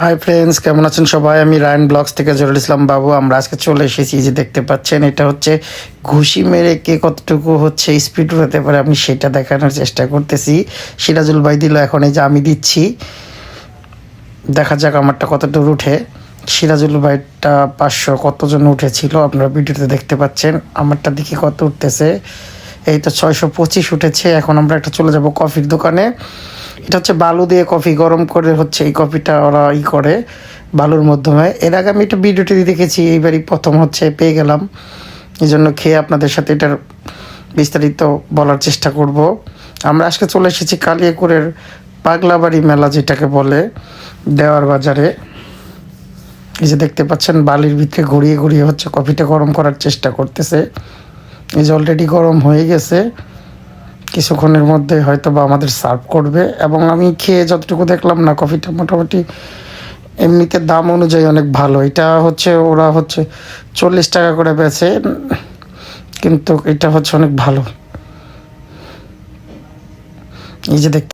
Hi friends, কেমন আছেন সবাই? আমি রায়ন ব্লগস থেকে জরুল ইসলাম বাবু। আমরা আজকে চলে এসেছি, যে দেখতে পাচ্ছেন এটা হচ্ছে ঘুষি মেরে কে কতটুকু হচ্ছে স্পিড উঠাতে পারে, আমি সেটা দেখানোর চেষ্টা করতেছি। সিরাজুল ভাই দিল, এখন এই যে আমি দিচ্ছি, দেখা যাক আমারটা কতটুকু উঠে। সিরাজুল ভাইটা 500 কতজন উঠেছিল আপনারা ভিডিওতে দেখতে পাচ্ছেন, আমারটা দেখি কত উঠতেছে। এই তো 625 উঠেছে। এখন আমরা একটা চলে যাব কফির দোকানে। এটা হচ্ছে বালু দিয়ে কফি গরম করে হচ্ছে এই কফিটা ওরা করে বালুর মাধ্যমে। এর আগে আমি একটা ভিডিওটি দেখেছি, এইবারই প্রথম হচ্ছে পেয়ে গেলাম, এই জন্য খেয়ে আপনাদের সাথে এটার বিস্তারিত বলার চেষ্টা করব। আমরা আজকে চলে এসেছি কালিয়াকুরের পাগলাবাড়ি মেলা, যেটাকে বলে দেওয়ার বাজারে। এই যে দেখতে পাচ্ছেন বালির ভিতরে ঘুরিয়ে ঘুরিয়ে হচ্ছে কফিটা গরম করার চেষ্টা করতেছে। এই যে অলরেডি গরম হয়ে গেছে, কিছুক্ষণের মধ্যে হয়তো বা আমাদের সার্ভ করবে। এবং আমি খেয়ে যতটুকু দেখলাম না, কফিটা মোটামুটি এমনিতে দাম অনুযায়ী অনেক ভালো। এটা হচ্ছে ওরা হচ্ছে 40 টাকা করে বেচে, কিন্তু এটা হচ্ছে অনেক ভালো। এই যে দেখতে